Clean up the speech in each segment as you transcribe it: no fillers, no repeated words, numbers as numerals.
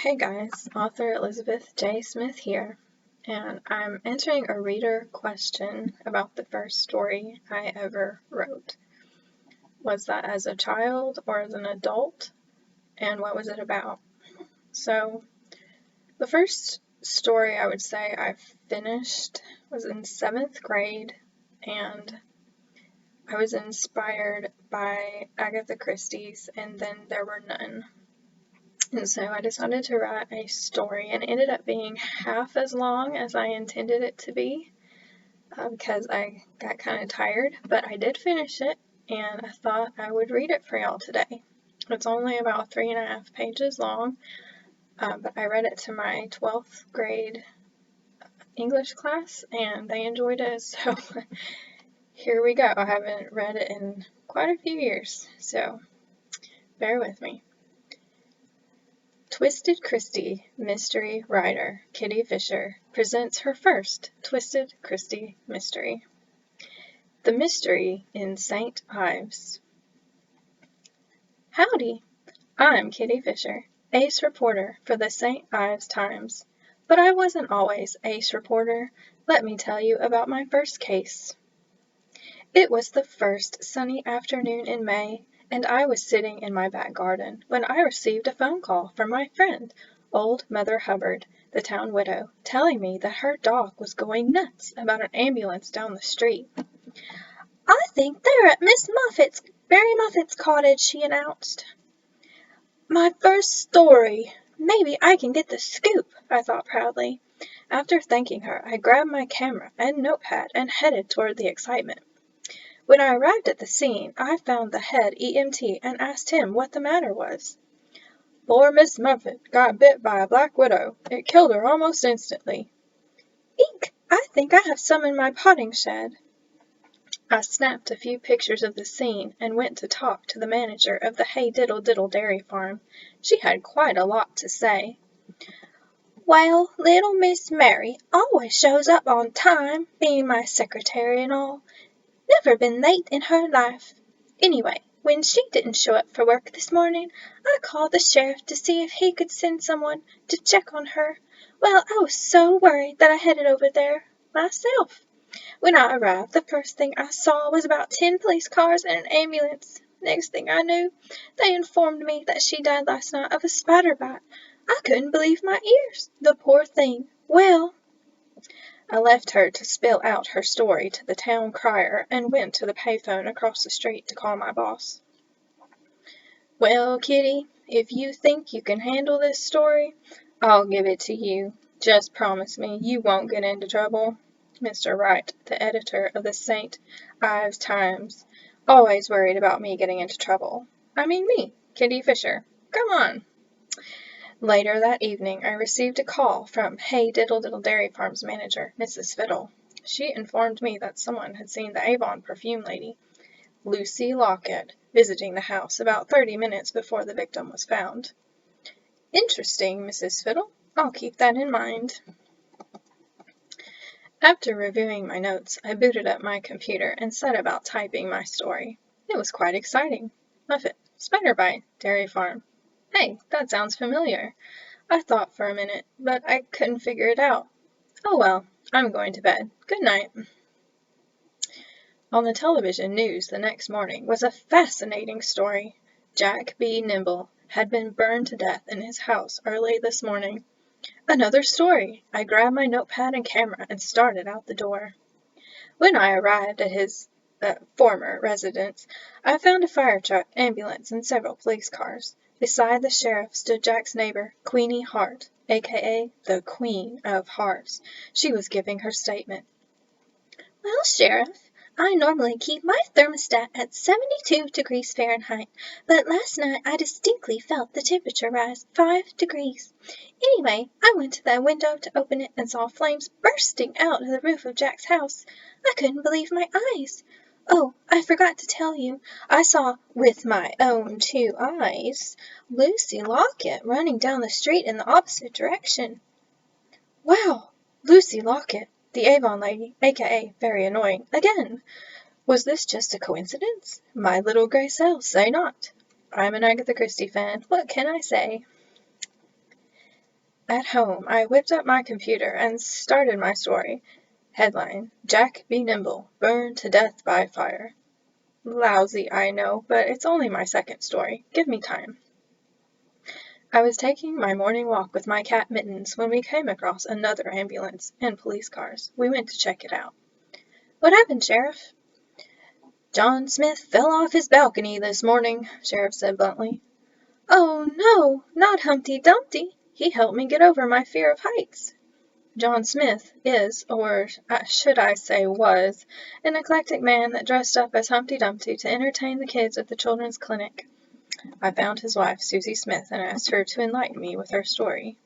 Hey guys, author Elizabeth J. Smith here, and I'm answering a reader question about the first story I ever wrote. Was that as a child or as an adult, and what was it about? So, the first story I would say I finished was in 7th grade, and I was inspired by Agatha Christie's And Then There Were None. And so I decided to write a story, and it ended up being half as long as I intended it to be because I got kind of tired, but I did finish it, and I thought I would read it for y'all today. It's only about 3.5 pages long, but I read it to my 12th grade English class, and they enjoyed it, so here we go. I haven't read it in quite a few years, so bear with me. Twisted Christie Mystery writer Kitty Fisher presents her first Twisted Christie Mystery. The Mystery in Saint Ives. Howdy! I'm Kitty Fisher, ace reporter for the Saint Ives Times. But I wasn't always ace reporter. Let me tell you about my first case. It was the first sunny afternoon in May, and I was sitting in my back garden when I received a phone call from my friend, old Mother Hubbard, the town widow, telling me that her dog was going nuts about an ambulance down the street. "I think they're at Mary Muffet's cottage," she announced. "My first story! Maybe I can get the scoop," I thought proudly. After thanking her, I grabbed my camera and notepad and headed toward the excitement. When I arrived at the scene, I found the head EMT and asked him what the matter was. "Poor Miss Muffet got bit by a black widow. It killed her almost instantly." "Eek! I think I have some in my potting shed." I snapped a few pictures of the scene and went to talk to the manager of the Hey Diddle Diddle dairy farm. She had quite a lot to say. "Well, little Miss Mary always shows up on time, being my secretary and all. Never been late in her life. Anyway, when she didn't show up for work this morning, I called the sheriff to see if he could send someone to check on her. Well, I was so worried that I headed over there myself. When I arrived, the first thing I saw was about 10 police cars and an ambulance. Next thing I knew, they informed me that she died last night of a spider bite. I couldn't believe my ears, the poor thing. Well..." I left her to spill out her story to the town crier and went to the payphone across the street to call my boss. "Well, Kitty, if you think you can handle this story, I'll give it to you. Just promise me you won't get into trouble." Mr. Wright, the editor of the Saint Ives Times, always worried about me getting into trouble. I mean me, Kitty Fisher. Come on. Later that evening, I received a call from Hey Diddle Diddle Dairy Farm's manager, Mrs. Fiddle. She informed me that someone had seen the Avon perfume lady, Lucy Lockett, visiting the house about 30 minutes before the victim was found. "Interesting, Mrs. Fiddle. I'll keep that in mind." After reviewing my notes, I booted up my computer and set about typing my story. It was quite exciting. Muffet, spider bite, dairy farm. Hey, that sounds familiar. I thought for a minute, but I couldn't figure it out. Oh well, I'm going to bed. Good night. On the television news the next morning was a fascinating story. Jack B. Nimble had been burned to death in his house early this morning. Another story! I grabbed my notepad and camera and started out the door. When I arrived at his former residence, I found a fire truck, ambulance, and several police cars. Beside the sheriff stood Jack's neighbor, Queenie Hart, a.k.a. the Queen of Hearts. She was giving her statement. "Well, Sheriff, I normally keep my thermostat at 72 degrees Fahrenheit, but last night I distinctly felt the temperature rise 5 degrees. Anyway, I went to the window to open it and saw flames bursting out of the roof of Jack's house. I couldn't believe my eyes. Oh, I forgot to tell you, I saw, with my own 2 eyes, Lucy Lockett running down the street in the opposite direction." Wow! Lucy Lockett, the Avon lady, a.k.a. very annoying, again! Was this just a coincidence? My little gray cells say not. I'm an Agatha Christie fan. What can I say? At home, I whipped up my computer and started my story. Headline, Jack Be Nimble, Burned to Death by Fire. Lousy, I know, but it's only my second story. Give me time. I was taking my morning walk with my cat Mittens when we came across another ambulance and police cars. We went to check it out. What happened, Sheriff? John Smith fell off his balcony this morning, Sheriff said bluntly. Oh, no, not Humpty Dumpty. He helped me get over my fear of heights. John Smith is, or should I say was, an eclectic man that dressed up as Humpty Dumpty to entertain the kids at the children's clinic. I found his wife, Susie Smith, and asked her to enlighten me with her story.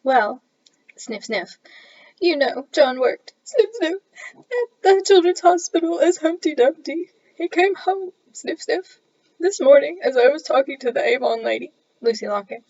Well, sniff, sniff, you know, John worked, sniff, sniff, at the children's hospital as Humpty Dumpty. He came home, sniff, sniff, this morning as I was talking to the Avon lady, Lucy Lockett,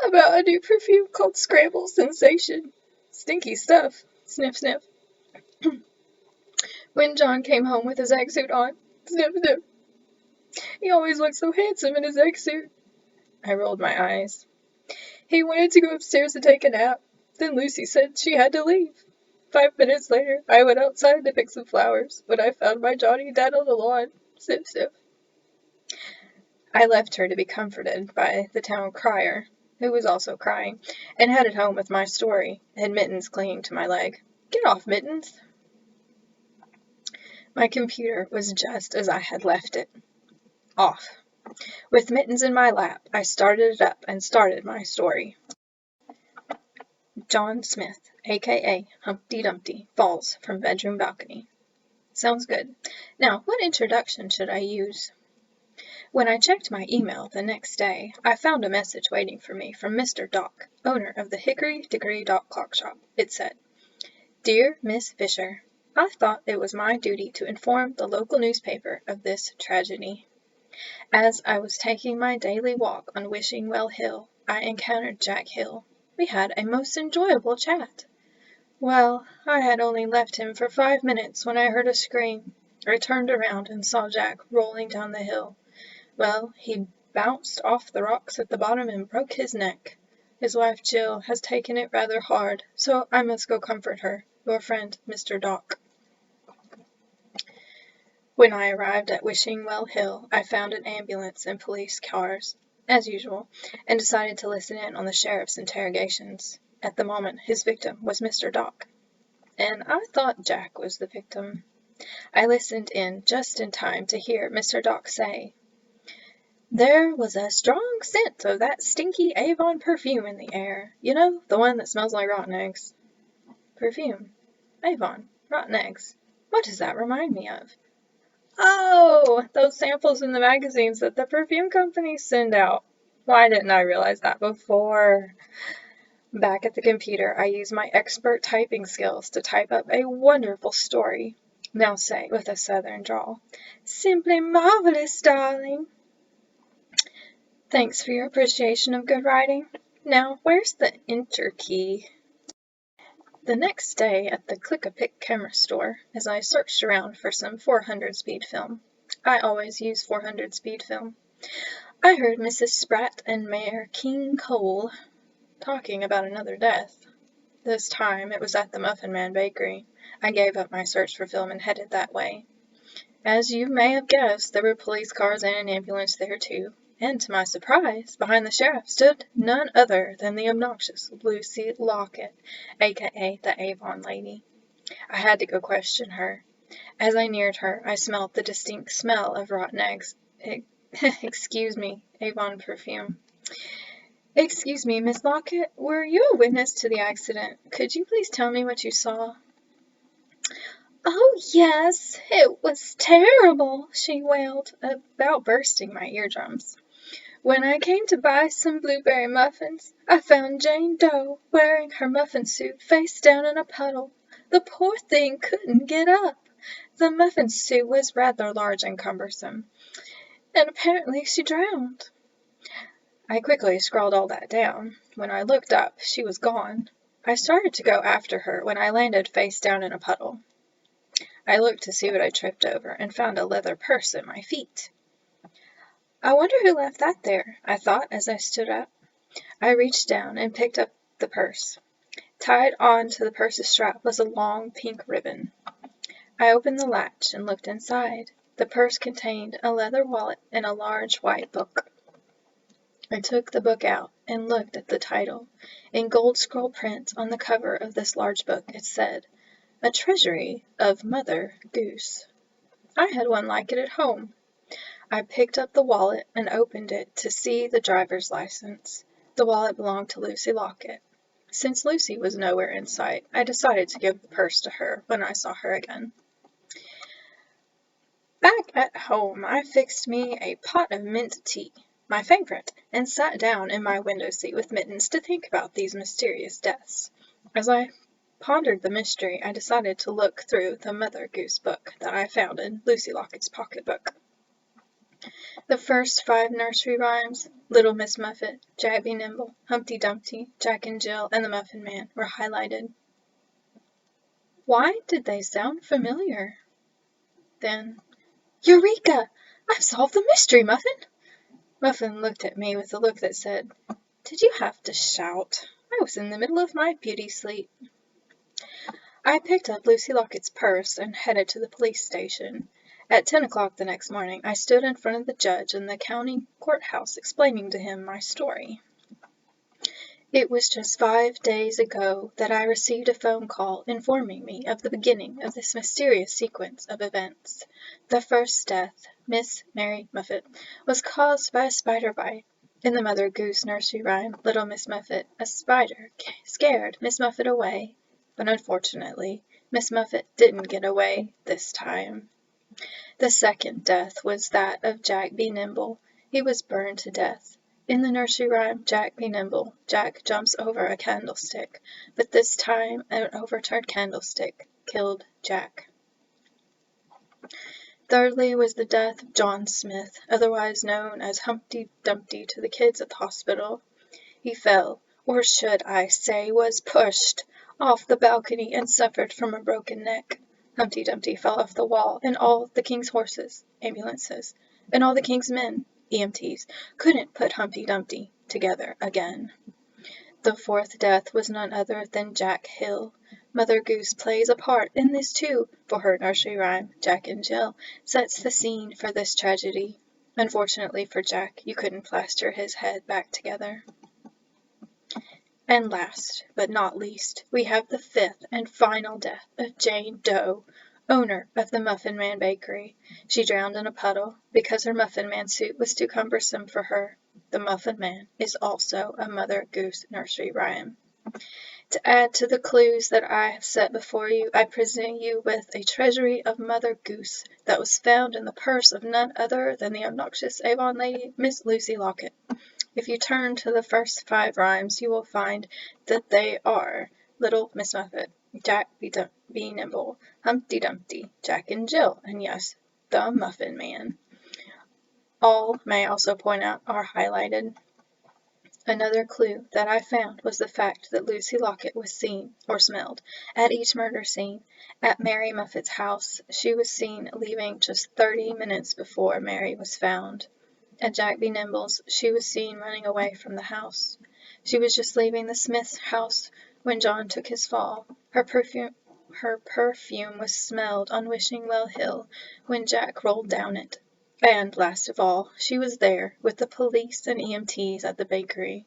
about a new perfume called Scramble Sensation. Stinky stuff, sniff, sniff. When John came home with his egg suit on, sniff, sniff. He always looked so handsome in his egg suit. I rolled my eyes. He wanted to go upstairs to take a nap. Then Lucy said she had to leave. 5 minutes later, I went outside to pick some flowers when I found my Johnny dead on the lawn. Sniff, sniff. I left her to be comforted by the town crier, who was also crying, and headed home with my story, and Mittens clinging to my leg. Get off, Mittens. My computer was just as I had left it. Off. With Mittens in my lap, I started it up and started my story. John Smith, a.k.a. Humpty Dumpty, falls from bedroom balcony. Sounds good. Now, what introduction should I use? When I checked my email the next day, I found a message waiting for me from Mr. Dock, owner of the Hickory Dickory Dock Clock Shop. It said, Dear Miss Fisher, I thought it was my duty to inform the local newspaper of this tragedy. As I was taking my daily walk on Wishing Well Hill, I encountered Jack Hill. We had a most enjoyable chat. Well, I had only left him for 5 minutes when I heard a scream. I turned around and saw Jack rolling down the hill. Well, he bounced off the rocks at the bottom and broke his neck. His wife Jill has taken it rather hard, so I must go comfort her. Your friend, Mr. Dock. When I arrived at Wishing Well Hill, I found an ambulance and police cars, as usual, and decided to listen in on the sheriff's interrogations. At the moment, his victim was Mr. Dock, and I thought Jack was the victim. I listened in just in time to hear Mr. Dock say, There was a strong scent of that stinky Avon perfume in the air. You know, the one that smells like rotten eggs. Perfume. Avon. Rotten eggs. What does that remind me of? Oh, those samples in the magazines that the perfume companies send out. Why didn't I realize that before? Back at the computer, I used my expert typing skills to type up a wonderful story. Now say, with a southern drawl, Simply marvelous, darling. Thanks for your appreciation of good writing. Now, where's the enter key? The next day at the Click-a-Pick camera store, as I searched around for some 400 speed film, I always use 400 speed film, I heard Mrs. Spratt and Mayor King Cole talking about another death. This time it was at the Muffin Man Bakery. I gave up my search for film and headed that way. As you may have guessed, there were police cars and an ambulance there too. And to my surprise, behind the sheriff stood none other than the obnoxious Lucy Lockett, a.k.a. the Avon lady. I had to go question her. As I neared her, I smelled the distinct smell of rotten eggs. Excuse me, Avon perfume. Excuse me, Miss Lockett, were you a witness to the accident? Could you please tell me what you saw? Oh, yes, it was terrible, she wailed, about bursting my eardrums. When I came to buy some blueberry muffins, I found Jane Doe wearing her muffin suit face down in a puddle. The poor thing couldn't get up. The muffin suit was rather large and cumbersome, and apparently she drowned. I quickly scrawled all that down. When I looked up, she was gone. I started to go after her when I landed face down in a puddle. I looked to see what I tripped over and found a leather purse at my feet. I wonder who left that there, I thought as I stood up. I reached down and picked up The purse. Tied on to the purse's strap was a long pink ribbon. I opened the latch and looked inside. The purse contained a leather wallet and a large white book. I took the book out and looked at the title. In gold scroll print on the cover of this large book it said, "A Treasury of Mother Goose." I had one like it at home. I picked up the wallet and opened it to see the driver's license. The wallet belonged to Lucy Locket. Since Lucy was nowhere in sight, I decided to give the purse to her when I saw her again. Back at home, I fixed me a pot of mint tea, my favorite, and sat down in my window seat with Mittens to think about these mysterious deaths. As I pondered the mystery, I decided to look through the Mother Goose book that I found in Lucy Locket's pocketbook. The first 5 nursery rhymes, Little Miss Muffet, Jack be Nimble, Humpty Dumpty, Jack and Jill, and the Muffin Man, were highlighted. Why did they sound familiar? Then, Eureka! I've solved the mystery, Muffin! Muffin looked at me with a look that said, "Did you have to shout? I was in the middle of my beauty sleep." I picked up Lucy Locket's purse and headed to the police station. At 10 o'clock the next morning, I stood in front of the judge in the county courthouse explaining to him my story. It was just 5 days ago that I received a phone call informing me of the beginning of this mysterious sequence of events. The first death, Miss Mary Muffet, was caused by a spider bite. In the Mother Goose nursery rhyme, Little Miss Muffet, a spider scared Miss Muffet away. But unfortunately, Miss Muffet didn't get away this time. The second death was that of Jack be Nimble. He was burned to death. In the nursery rhyme, Jack be Nimble, Jack jumps over a candlestick, but this time an overturned candlestick killed Jack. Thirdly was the death of John Smith, otherwise known as Humpty Dumpty to the kids at the hospital. He fell, or should I say was pushed, off the balcony and suffered from a broken neck. Humpty Dumpty fell off the wall, and all the king's horses, ambulances, and all the king's men, EMTs, couldn't put Humpty Dumpty together again. The fourth death was none other than Jack Hill. Mother Goose plays a part in this too, for her nursery rhyme, Jack and Jill, sets the scene for this tragedy. Unfortunately for Jack, you couldn't plaster his head back together. And last, but not least, we have the 5th and final death of Jane Doe, owner of the Muffin Man Bakery. She drowned in a puddle because her Muffin Man suit was too cumbersome for her. The Muffin Man is also a Mother Goose nursery rhyme. To add to the clues that I have set before you, I present you with a treasury of Mother Goose that was found in the purse of none other than the obnoxious Avon lady, Miss Lucy Locket. If you turn to the first 5 rhymes, you will find that they are Little Miss Muffet, Jack be Nimble, Humpty Dumpty, Jack and Jill, and yes, the Muffin Man. All, may I also point out, are highlighted. Another clue that I found was the fact that Lucy Locket was seen, or smelled, at each murder scene. At Mary Muffet's house, she was seen leaving just 30 minutes before Mary was found. At Jack be Nimble's, she was seen running away from the house. She was just leaving the Smith's house when John took his fall. Her perfume was smelled on Wishing Well Hill when Jack rolled down it. And, last of all, she was there with the police and EMTs at the bakery.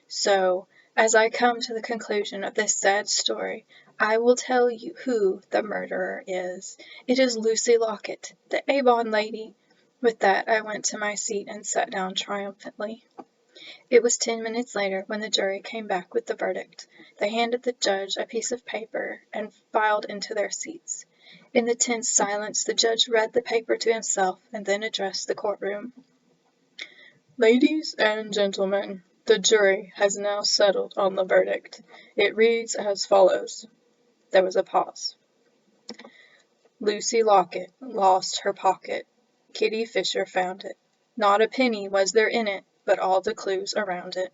So, as I come to the conclusion of this sad story, I will tell you who the murderer is. It is Lucy Locket, the Avon lady. With that, I went to my seat and sat down triumphantly. It was 10 minutes later when the jury came back with the verdict. They handed the judge a piece of paper and filed into their seats. In the tense silence, the judge read the paper to himself and then addressed the courtroom. "Ladies and gentlemen, the jury has now settled on the verdict. It reads as follows." There was a pause. "Lucy Locket lost her pocket. Kitty Fisher found it. Not a penny was there in it, but all the clues around it.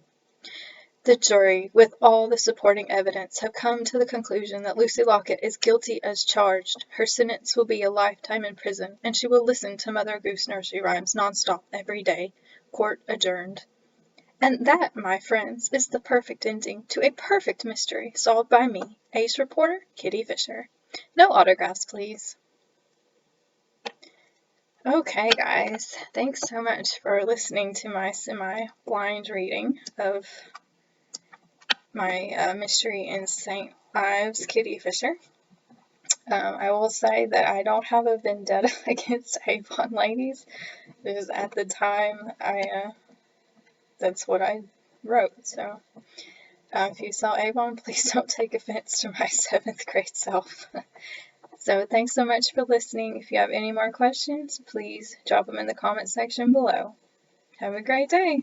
The jury, with all the supporting evidence, have come to the conclusion that Lucy Locket is guilty as charged. Her sentence will be a lifetime in prison, and she will listen to Mother Goose nursery rhymes nonstop every day. Court adjourned." And that, my friends, is the perfect ending to a perfect mystery solved by me, Ace Reporter Kitty Fisher. No autographs, please. Okay, guys, thanks so much for listening to my semi-blind reading of my mystery in Saint Ives, Kitty Fisher. I will say that I don't have a vendetta against Avon ladies, because at the time that's what I wrote. So if you saw Avon, please don't take offense to my 7th grade self. So thanks so much for listening. If you have any more questions, please drop them in the comment section below. Have a great day.